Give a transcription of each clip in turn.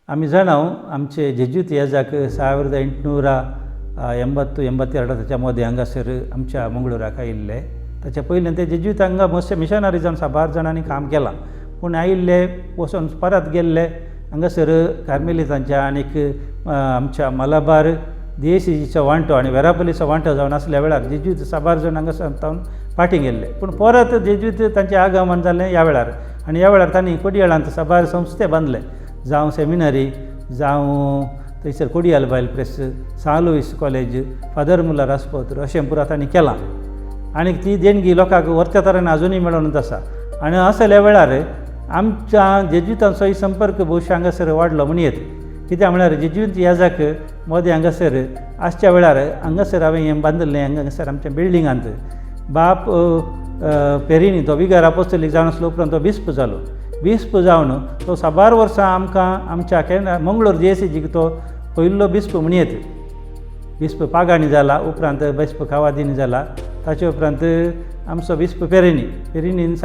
आमी जाणाव आमचे जेजूत येजाक 1880-82 ताच्या मदें हांगासर आमच्या मंगळुराक आयिल्ले. ताच्या पयलीं ते जेजूत हांगा मोस्टली मिशनरी जावन 12 जाणांनी काम केलां, पूण आयिल्ले वचून परत गेल्ले हांगासर कार्मेलितांच्या आनीक आमच्या मलाबार DACGचो वांटो आनी वेरापल्लीचो वांटो जावन आसल्या वेळार जेजूत 12 जाण हांगासर तावन फाटीं गेल्ले. पूण परत जेजूत तांचें आगमन जाल्लें ह्या वेळार, आनी ह्या वेळार तांणी कोडयाळांत 12 संस्थे बांदले, जावं सेमिनरी, जावं थंयसर कोडयाल बायल प्रेस, सान लुईस कॉलेज, फादर मुल्ला राजपौत्र अशें पुरो तांणी केलां. आनी ती देणगी लोकांक व्हरत्या तरेन आजुनूय मेळूनच आसा. आनी असल्या वेळार आमच्या जेजूतांचोय संपर्क भोवशे हांगासर वाडलो म्हणयत. कित्याक म्हळ्यार जेजूत येजाक मदें हांगासर आसच्या वेळार हांगासर हांवें हें बांदलें, हांगासर आमच्या बिल्डिंगांत बाप पेरिनी तो विगार आपोस्तलीक जावन आसलो, उपरांत तो बिस्प जालो. बिस्प जावन तो 12 वर्सां आमकां आमच्या मंगळूर DACGक तो पयलो बिस्प म्हणयत. बिस्प पागाणी जाला, उपरांत बिस्प कावादिनी जाला. ताचे उपरांत आमचो बिस्प पेरिनीन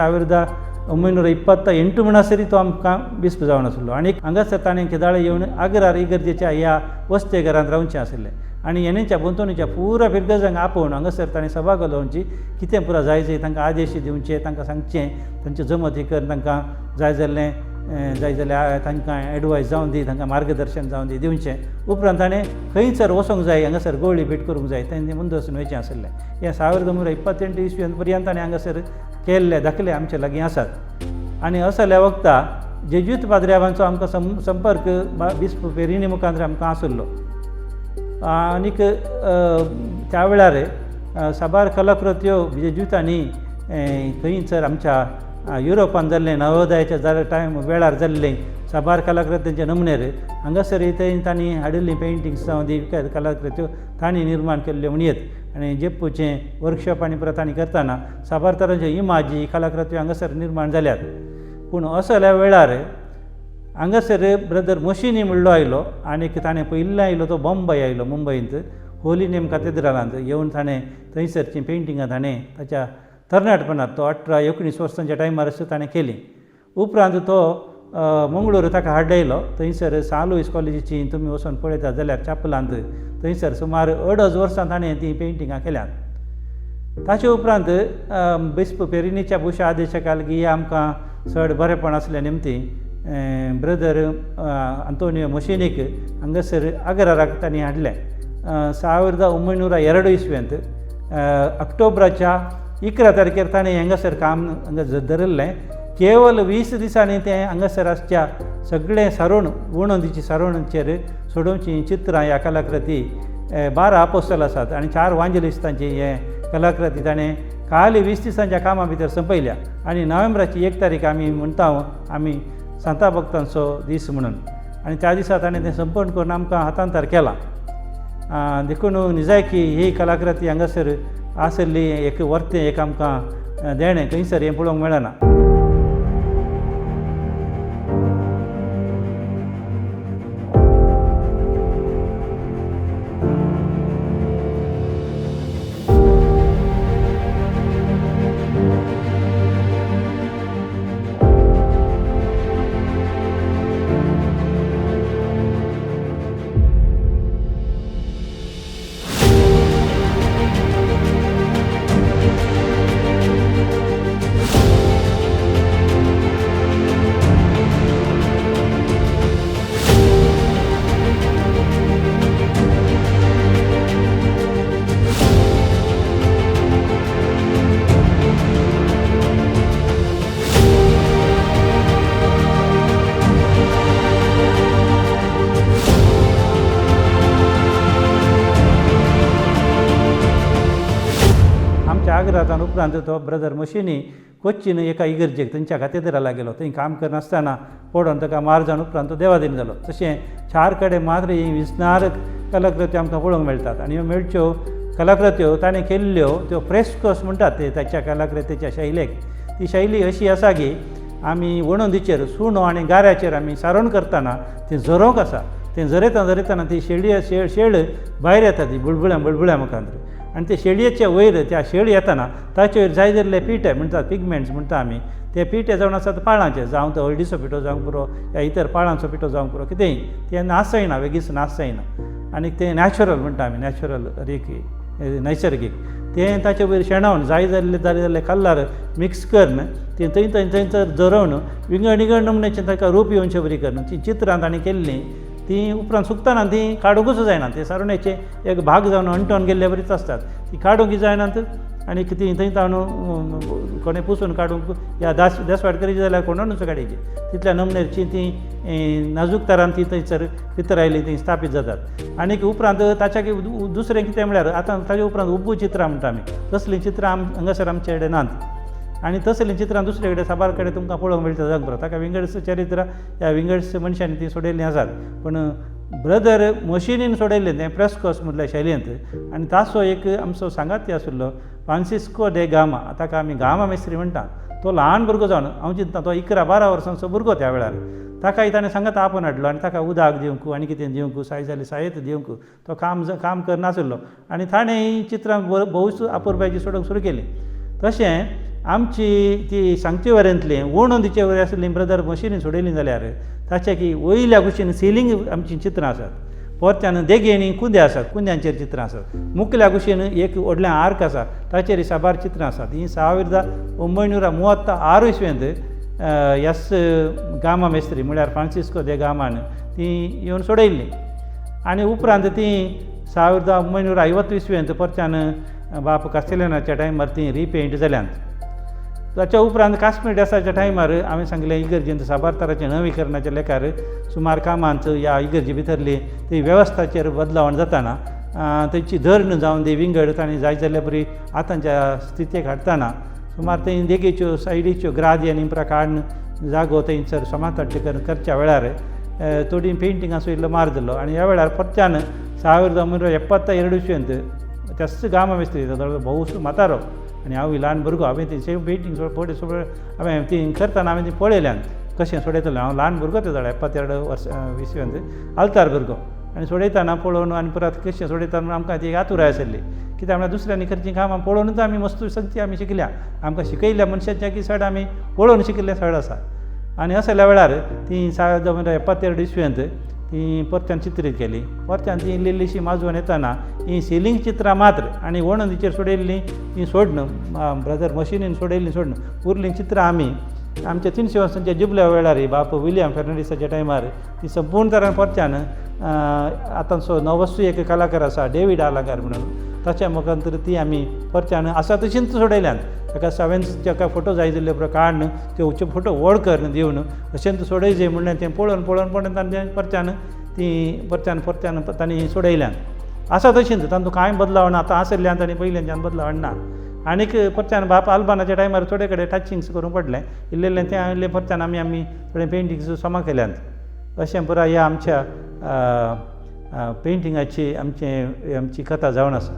1928 म्हणसरी तो आमकां बिस्प जावन आसलो. आनी हांगासर ताणें केदाळे येवन आग्रार इगर्जेच्या ह्या वस्ते घरांत रावचें आसलें. आनी हेणेच्या बुंतवणीच्या पुरा पिर्गजांक आपोवन हांगासर ताणें सभा घालोवची, कितें पुरो जाय तांकां आदेश दिवचे, तांकां सांगचें, तांचे जमती कर, तांकां जाय जाल्यार तांकां एडवायस जावन दी, तांकां मार्गदर्शन जावन दिवचें. उपरांत ताणें खंयसर वचूंक जाय, हांगासर गवळी भेट करूंक जाय, तांणी मुंदसून वयचें आसलें. हें 1928 पर्यंत ताणें हांगासर केल्ले दाखले आमचे लागीं आसात. आनी असल्या वखदां जेजूत पाद्र्यावांचो आमकां संपर्क बिस्प पेरिनी मुखांतर आमकां आसलो. आनीक त्या वेळार 12 कलाकृत्यो जेजूतांनी खंयसर आमच्या युरोपान जाल्लें नवोदयाच्या वेळार जाल्लें 12 कलाकृतींच्या नमनेर हांगासर तांणी हाडिल्लीं पेंटिंग्स जावं दी कलाकृत्यो तांणी निर्माण केल्ल्यो म्हणयत. आनी जेप्पूचें वर्कशॉप आनी परत तांणी करतना 12 तरांच्यो इमाजी कलाकृत्यो हांगासर निर्माण जाल्यात. पूण असल्या वेळार हांगासर ब्रदर मोशिनी म्हणलो आयलो, आनीक ताणें पयलीं आयलो तो बॉम्बे आयलो, मुंबयंत होली नेम कॅथेड्रलांत येवन ताणें थंयसरचीं पेंटिंगां ताणें ताच्या तरणाटपणांत तो 18-19 वर्सांच्या टायमार ताणें केलीं. उपरांत तो मंगळूर ताका हाडयलो. थंयसर सान लुईस कॉलेजीची तुमी वचून पळयतात जाल्यार चॅपलांत थंयसर सुमार 2.5 वर्सां ताणें तीं पेंटिंगां केल्यात. ताचे उपरांत बिस्प पेरिनीच्या भुशा आदेशकालगी आमकां चड बरेपण आसल्या निमती ब्रदर आंतोनियो मोशिनीक हांगासर आग्राराक तांणी हाडलें. 1902 ऑक्टोबराच्या 11 तारखेर ताणें हांगासर काम धरिल्लें. केवल 20 दिसांनी तें हांगासर आसच्या सगळें सारोण वणोंदीची सारोणाचेर सोडोवचीं चित्रां ह्या कलाकृती 12 आपोस्तल आसात आनी 4 वांजलिस्तांची हे कलाकृती ताणें खाली 20 दिसांच्या कामा भितर संपयल्या. आनी नोव्हेंबराची 1 तारीख आमी म्हणटा आमी सांता भक्तांचो दीस म्हणून, आनी त्या दिसा ताणें तें संपन्न करून आमकां हातांतर केलां. देखून निजायकी ही कलाकृती हांगासर आसली एक वर्तें एक आमकां देणें खंयसर हें पळोवंक मेळना. आग्रांत उपरांत तो ब्रदर मोशिनी कोच्चीन एका इगर्जेक थंयच्या कॅथेड्रलाक गेलो. थंय काम करनासतना पडोवन ताका मार जावन उपरांत तो देवादीन जालो. तशें 4 कडेन मात्र ही विस्नार कलाकृत्यो आमकां पळोवंक मेळटात. आनी ह्यो मेळच्यो कलाकृत्यो ताणें केल्ल्यो त्यो फ्रेस्कोस म्हणटात ते ताच्या कलाकृतीच्या शैलेक. ती शैली अशी आसा की आमी वणोंदीचेर सुणो आनी गाऱ्याचेर आमी सारोण करतना तें झरोवंक आसा, तें झरयतना ती शेड भायर येता ती बुळबुळ्या मुखांत. आनी ते शेडयेच्या वयर त्या शेड येताना ताचे वयर जाय जाल्ले पिठे म्हणटात पिगमेंट्स म्हणटा आमी ते पिठे जावन आसात पाळांचे जावं तो हळडीचो पिठो जावंक पुरो या इतर पाळांचो पिठो जावंक पुरो कितेंय ते नासयना बेगीस नासयना आनी ते नॅचरल म्हणटा आमी नॅचरल नैसर्गीक ते ताचे वयर शेणावन जाय जाल्ले कल्लार मिक्स करून ते थंयसर दरवन विंगड विंगड नमुन्याचें ताका रूप येवचें बरी करून ती चित्रां ताणें केल्लीं ती उपरांत सुकताना ती काडूंकूच जायना ते सारण्याचे एक भाग जावन अंटोवन गेल्ले बरीच आसतात ती काडूंक जायनात आनी ती थंय ताणून कोणें पुसून काडूंक या देसवाट करीत जाल्यार कोणानूच काडयची तितल्या नमनेची ती नाजूक तरान ती थंयसर पितरायली ती स्थापीत जातात आनी उपरांत ताच्या दुसरें कितें म्हळ्यार आतां ताचे उपरांत उब्बू चित्रां म्हणटा आमी तसलीं चित्रां हांगासर आमचे कडेन नात आनी तसलीं चित्रां दुसरे कडेन साबार कडेन तुमकां पळोवंक मेळटा जगभर ताका विंगड्स चरित्रां ह्या विंगड्स मनशांनी ती सोडयल्लीं आसात पूण ब्रदर मशिनीन सोडयल्लें तें प्रेस्कोस मदल्या शैलींत आनी ताचो एक आमचो सांगाती आशिल्लो फ्रांसिस्को दे गामा ताका आमी गामा मेस्त्री म्हणटा तो ल्हान भुरगो जावन हांव चिंतता तो 11-12 वर्सांचो भुरगो त्या वेळार ताका ताणें सांगात आपण हाडलो आनी ताका उदक दिवंक आनी कितें दिवंक साय जाली सायेत दिवंक तो काम करनासलो आनी ताणें ही चित्रां भोवूच आपुरबायची सोडूंक सुरू केली तशें आमची ती सांगचे वरेंतली ओणोंदीचे वरें आशिल्ली ब्रदर मशिनीन सोडयलीं जाल्यार ताच्या की वयल्या कुशीन सिलींग आमची चित्रां आसात परत्यान देगेनी कुंदे आसात कुंद्यांचेर चित्रां आसात मुखल्या कुशीन एक व्हडलें आर्क आसा ताचेर साबार चित्रां आसात ही 1936 इसवेंत एस गामा मेस्त्री म्हळ्यार फ्रांसिस्को दे गामान ती येवन सोडयल्ली आनी उपरांत ती 1950 इसवेंत परत्यान बाप कास्तेल्यानाच्या टायमार ती रिपेंट जाल्यांत ताच्या उपरांत काश्मीर डेसाच्या टायमार हांवें सांगलें इगर्जेंत साबार तरांचे नवीकरणाच्या लेखार सुमार कामांत ह्या इगर्जे भितरली ती वेवस्थाचेर बदलावण जाताना तेची धर्ण जावन ती विंगड ताणें जाय जाल्ल्या बरी आतांच्या स्थितीक हाडटाना सुमार थंय देगेच्यो सायडीच्यो ग्रादी आनी इम्प्रा काडून जागो थंयसर समातट्ट करच्या वेळार थोडी पेंटिंगांचो इल्लो मार जालो आनी ह्या वेळार परत्यान 1972 इसवेंत त्याच गामा मेस्त्री भोव म्हातारो आनी हांव ल्हान भुरगो हांवें ती सेम पेंटींग पळय हांवें ती करतना हांवें ती पळयल्यान कशें सोडयतलें हांव ल्हान भुरगो ते 72 इसवेंत आलतार भुरगो आनी सोडयतना पळोवन आनी परत कशें सोडयता म्हणून आमकां ती आतुराय आशिल्ली कित्याक म्हळ्यार दुसऱ्यांनी करचीं कामां पळोवनूच आमी मस्त संगती आमी शिकल्या आमकां शिकयल्या मनशाच्या की सड आमी पळोवन शिकिल्ले सड आसा आनी असल्या वेळार ती 72 इसवेंत ती परत्यान चित्रीत केली परत्यान ती इल्लीशी माजवून येताना ही सिलींग चित्रां मात्र आनी ओणंदीचेर सोडयल्लीं ती सोडन ब्रदर मशिनीन सोडयल्लीं सोडन उरलीं चित्रां आमी आमच्या 300 वर्सांच्या जुबल्या वेळार बाप विलियम फर्नांडीसाच्या टायमार ती संपूर्ण तरान परत्यान आतांचो नवस्वी एक कलाकार आसा डेविड आलागार म्हणून ताच्या मुखांतर ती आमी परत्यान आसा तशींच सोडयल्यान ताका हांवें जाका फोटो जाय जाल्ले उपरांत काडून ते फोटो व्हड करून दिवन अशेंच सोडय जाय म्हणलें तें पळोवन ताणें परत्यान तांणी सोडयल्यान आसा तशींच तातूंत कांय बदलावण आतां आशिल्ल्यान तांणी पयलींच्यान बदलावण ना आनीक परत्यान बाप आल्बानाच्या टायमार थोडे कडेन टचिंग्स करूंक पडलें इल्लें तें इल्लें परत्यान आमी थोडें पेंटिंग्स जमा केल्यात अशें पुराय ह्या आमच्या पेंटिंगाची आमची कथा जावन आसा.